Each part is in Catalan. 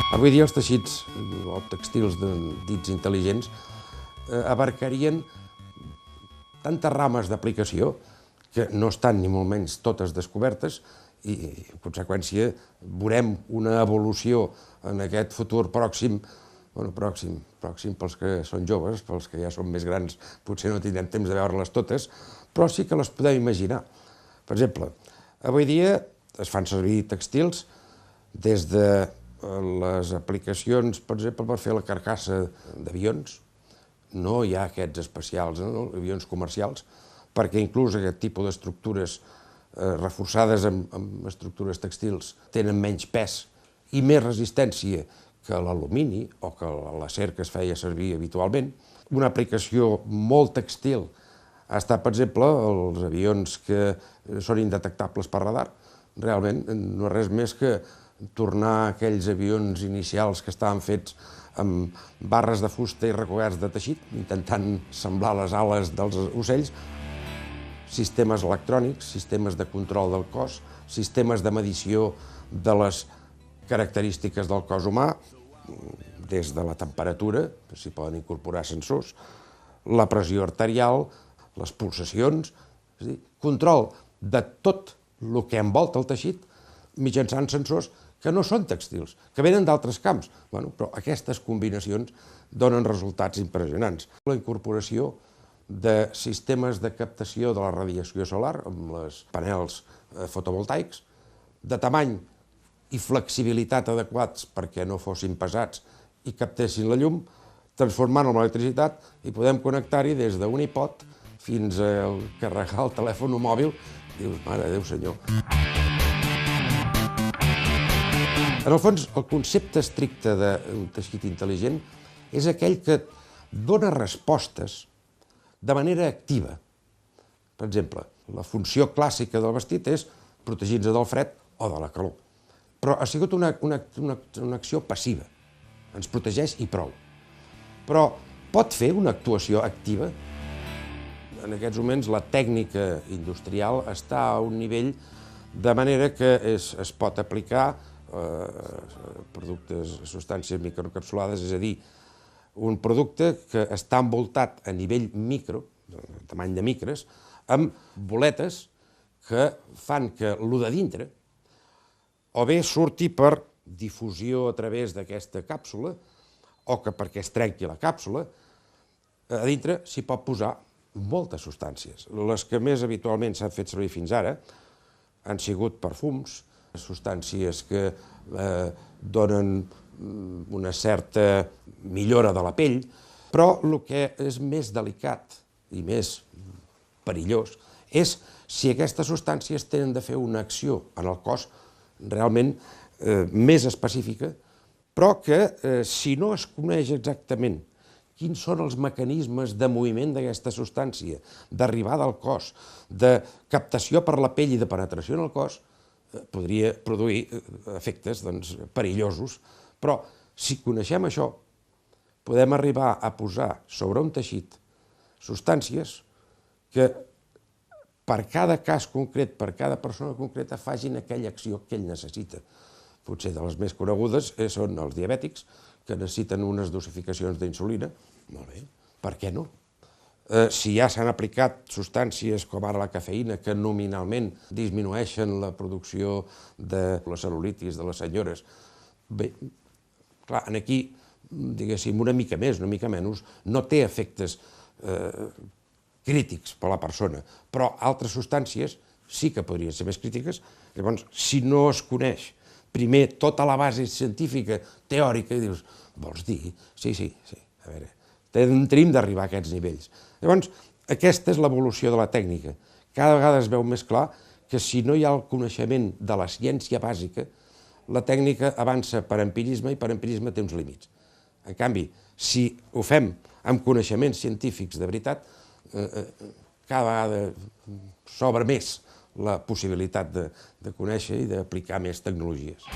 Avui dia els teixits o textils dits intel·ligents abarcarien tantes rames d'aplicació que no estan ni molt menys totes descobertes i, en conseqüència, veurem una evolució en aquest futur pròxim, bueno, pròxim pels que són joves, pels que ja són més grans potser no tindrem temps de veure-les totes, però sí que les podem imaginar. Per exemple, avui dia es fan servir textils des de les aplicacions, per exemple, per fer la carcassa d'avions. No hi ha aquests especials, avions comercials, perquè inclús aquest tipus d'estructures reforçades amb estructures textils tenen menys pes i més resistència que l'alumini o que l'acer que es feia servir habitualment. Una aplicació molt textil ha estat, per exemple, els avions que són indetectables per radar. Realment no és res més que tornar a aquells avions inicials que estaven fets amb barres de fusta i recoberts de teixit, intentant semblar les ales dels ocells, sistemes electrònics, sistemes de control del cos, sistemes de medició de les característiques del cos humà, des de la temperatura, s'hi poden incorporar sensors, la pressió arterial, les pulsacions, és a dir, control de tot el que envolta el teixit mitjançant sensors que no són textils, que venen d'altres camps. Però aquestes combinacions donen resultats impressionants. La incorporació de sistemes de captació de la radiació solar, amb els panels fotovoltaics, de tamany i flexibilitat adequats perquè no fossin pesats i captessin la llum, transformant-lo en electricitat i podem connectar-hi des d'un iPod fins a carregar el telèfon mòbil. Dius, mare de Déu senyor. En el fons, el concepte estricte d'un teixit intel·ligent és aquell que dona respostes de manera activa. Per exemple, la funció clàssica del vestit és protegir-nos del fred o de la calor. Però ha sigut una acció passiva. Ens protegeix i prou. Però pot fer una actuació activa? En aquests moments la tècnica industrial està a un nivell de manera que es pot aplicar productes, substàncies microencapsulades, és a dir, un producte que està envoltat a nivell micro, de tamany de micres, amb boletes que fan que el de dintre o bé surti per difusió a través d'aquesta càpsula o que perquè es trenqui la càpsula, a dintre s'hi pot posar moltes substàncies. Les que més habitualment s'han fet servir fins ara han sigut perfums, substàncies que donen una certa millora de la pell, però el que és més delicat i més perillós és si aquestes substàncies tenen de fer una acció en el cos realment més específica, però que si no es coneix exactament quins són els mecanismes de moviment d'aquesta substància, d'arribada al cos, de captació per la pell i de penetració en el cos, podria produir efectes perillosos. Però si coneixem això, podem arribar a posar sobre un teixit substàncies que per cada cas concret, per cada persona concreta, facin aquella acció que ell necessita. Potser de les més conegudes són els diabètics, que necessiten unes dosificacions d'insulina. Molt bé, per què no? Si ja s'han aplicat substàncies com ara la cafeïna, que nominalment disminueixen la producció de la cel·lulitis de les senyores, bé, clar, aquí, diguéssim, una mica més, una mica menys, no té efectes crítics per a la persona, però altres substàncies sí que podrien ser més crítiques. Llavors, si no es coneix primer tota la base científica, teòrica, i dius, vols dir? Sí, a veure, tenim d'arribar a aquests nivells. Llavors, aquesta és l'evolució de la tècnica. Cada vegada es veu més clar que si no hi ha el coneixement de la ciència bàsica, la tècnica avança per empirisme i per empirisme té uns límits. En canvi, si ho fem amb coneixements científics de veritat, cada vegada s'obre més la possibilitat de conèixer i d'aplicar més tecnologies.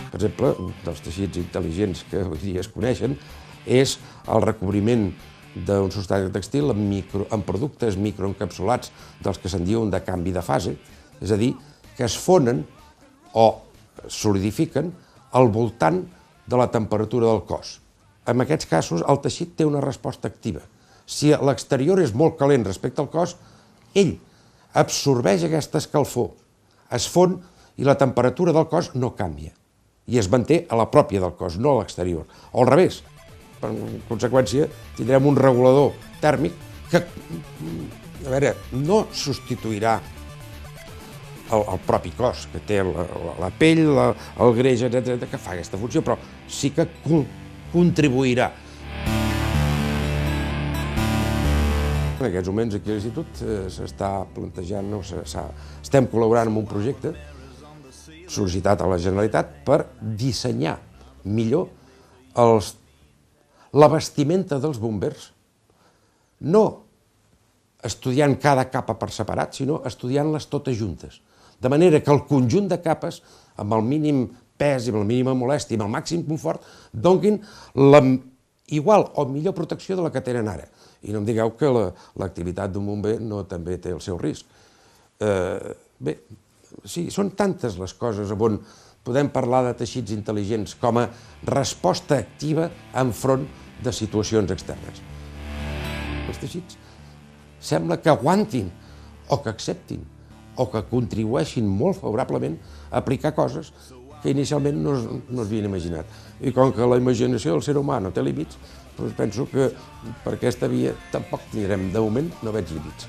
Per exemple, un dels teixits intel·ligents que avui dia es coneixen és el recobriment d'un substrat textil amb productes microencapsulats dels que se'n diuen de canvi de fase, és a dir, que es fonen o solidifiquen al voltant de la temperatura del cos. En aquests casos, el teixit té una resposta activa. Si l'exterior és molt calent respecte al cos, ell absorbeix aquesta escalfor, es fon i la temperatura del cos no canvia. I es manté a la pròpia del cos, no a l'exterior. O al revés. Per conseqüència, tindrem un regulador tèrmic que, a veure, no substituirà el propi cos, que té la pell, el greix, etc., que fa aquesta funció, però sí que contribuirà. En aquests moments aquí a l'Institut s'està plantejant, estem col·laborant en un projecte sol·licitat a la Generalitat per dissenyar millor la vestimenta dels bombers, no estudiant cada capa per separat, sinó estudiant-les totes juntes. De manera que el conjunt de capes, amb el mínim pes i amb la mínima molèstia i amb el màxim confort, donin la igual o millor protecció de la que tenen ara. I no em digueu que l'activitat d'un bomber no també té el seu risc. Bé, sí, són tantes les coses on podem parlar de teixits intel·ligents com a resposta activa enfront de situacions externes. Els teixits sembla que aguantin o que acceptin o que contribueixin molt favorablement a aplicar coses que inicialment no es havien imaginat. I com que la imaginació del ser humà no té límits, doncs penso que per aquesta via tampoc tindrem, de moment, no veig límits.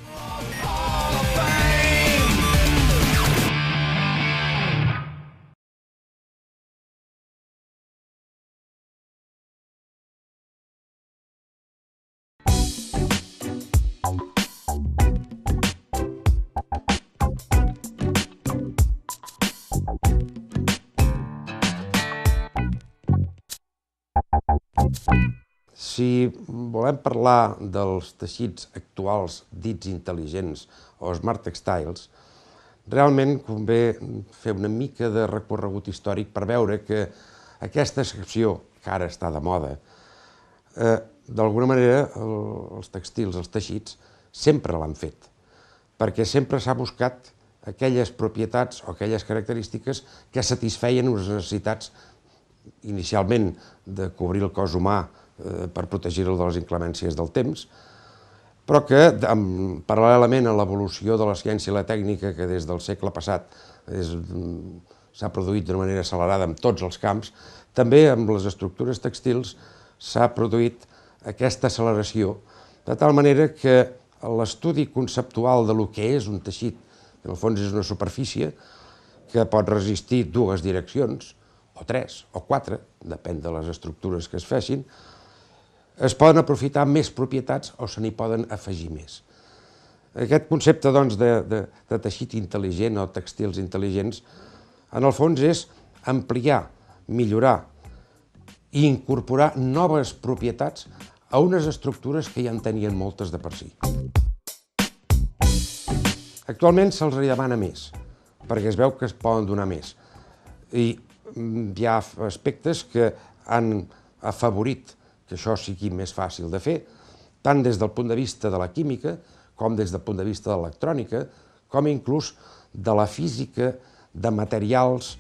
Si volem parlar dels teixits actuals dits intel·ligents o smart textiles, realment convé fer una mica de recorregut històric per veure que aquesta excepció, que ara està de moda, d'alguna manera els textils, els teixits, sempre l'han fet, perquè sempre s'ha buscat aquelles propietats o aquelles característiques que satisfeien unes necessitats inicialment de cobrir el cos humà per protegir-lo de les inclemències del temps, però que, paral·lelament a l'evolució de la ciència i la tècnica, que des del segle passat s'ha produït d'una manera acelerada en tots els camps, també amb les estructures textils s'ha produït aquesta acceleració, de tal manera que l'estudi conceptual de lo que és un teixit, que en el fons és una superfície que pot resistir dues direccions, o tres, o quatre, depèn de les estructures que es fessin, es poden aprofitar més propietats o se n'hi poden afegir més. Aquest concepte, doncs, de teixit intel·ligent o textils intel·ligents, en el fons és ampliar, millorar i incorporar noves propietats a unes estructures que ja en tenien moltes de per si. Actualment se'ls demana més, perquè es veu que es poden donar més. I hi ha aspectes que han afavorit que això sigui més fàcil de fer, tant des del punt de vista de la química, com des del punt de vista de l'electrònica, com inclús de la física de materials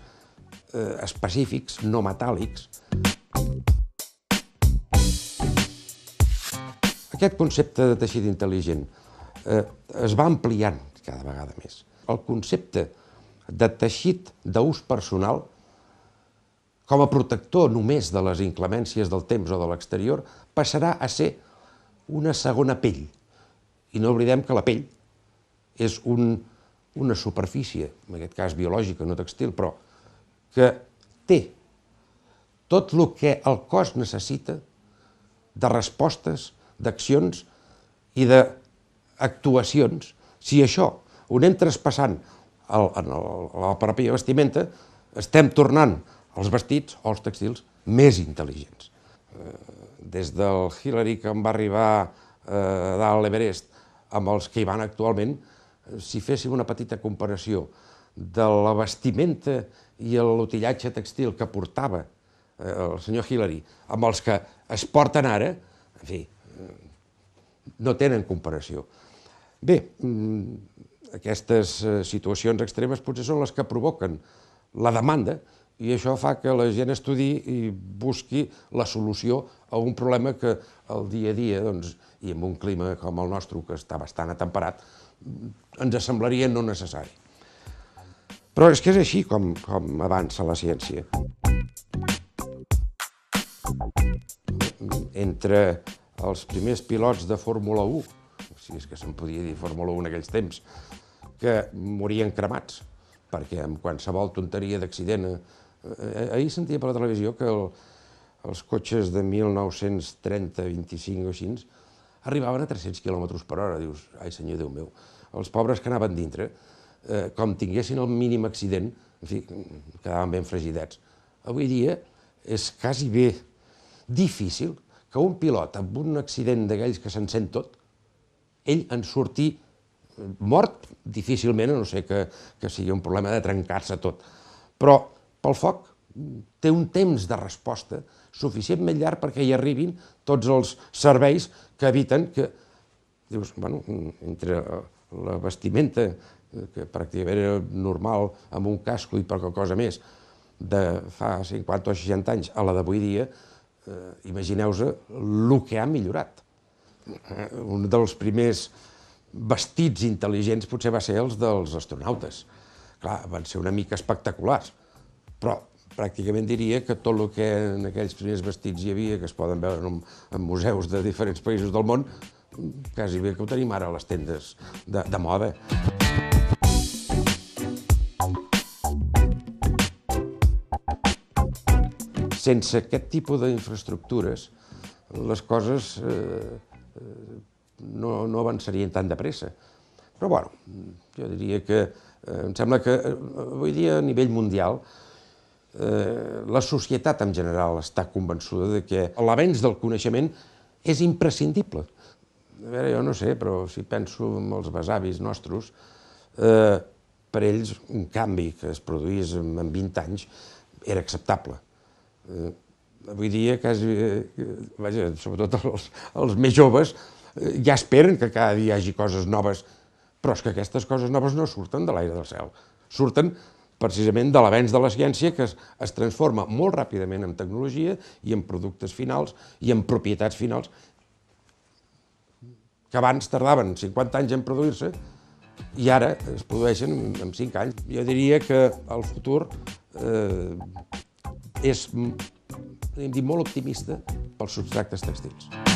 específics, no metàl·lics. Aquest concepte de teixit intel·ligent es va ampliant cada vegada més. El concepte de teixit d'ús personal, com a protector només de les inclemències del temps o de l'exterior, passarà a ser una segona pell. I no oblidem que la pell és una superfície, en aquest cas biològica, no textil, però que té tot el que el cos necessita de respostes, d'accions i d'actuacions. Si això ho anem traspassant a la pròpia vestimenta, estem tornant els vestits o els textils més intel·ligents. Des del Hillary, que en va arribar a dalt l'Everest, amb els que hi van actualment, si féssim una petita comparació de la vestimenta i l'utillatge textil que portava el senyor Hillary amb els que es porten ara, en fi, no tenen comparació. Bé, Aquestes situacions extremes potser són les que provoquen la demanda i això fa que la gent estudiï i busqui la solució a un problema que el dia a dia, i amb un clima com el nostre, que està bastant atemperat, ens semblaria no necessari. Però és que és així com avança la ciència. Entre els primers pilots de Fórmula 1, si és que se'n podia dir Fórmula 1 en aquells temps, que morien cremats, perquè amb qualsevol tonteria d'accident... Ahir sentia per la televisió que els cotxes de 1930, 25 o així, arribaven a 300 km per hora. Dius, ai senyor Déu meu, els pobres que anaven dintre, com tinguessin el mínim accident, en fi, quedaven ben fregidets. Avui dia és quasi bé difícil que un pilot amb un accident d'aquells que se'n sent tot, ell en surti mort difícilment, a no ser que sigui un problema de trencar-se tot. Però pel foc té un temps de resposta suficientment llarg perquè hi arribin tots els serveis que eviten que, dius, bueno, entre la vestimenta, que pràcticament era normal amb un casco i poca cosa més, de fa 50 o 60 anys a la d'avui dia, imagineu-vos el que ha millorat. Un dels primers vestits intel·ligents potser va ser els dels astronautes. Clar, van ser una mica espectaculars, però pràcticament diria que tot el que en aquells primers vestits hi havia, que es poden veure en museus de diferents països del món, quasi bé que ho tenim ara a les tendes de moda. Sense aquest tipus d'infraestructures, les coses no avançarien tan de pressa. Però, bueno, jo diria que em sembla que avui dia a nivell mundial la societat en general està convençuda que l'avenç del coneixement és imprescindible. A veure, jo no sé, però si penso en els besavis nostres, per ells un canvi que es produís en 20 anys era acceptable. Avui dia, sobretot els més joves, ja esperen que cada dia hi hagi coses noves, però és que aquestes coses noves no surten de l'aire del cel, surten precisament de l'avenç de la ciència, que es transforma molt ràpidament en tecnologia i en productes finals i en propietats finals que abans tardaven 50 anys en produir-se i ara es produeixen en 5 anys. Jo diria que el futur és molt optimista pels substractes tèxtils.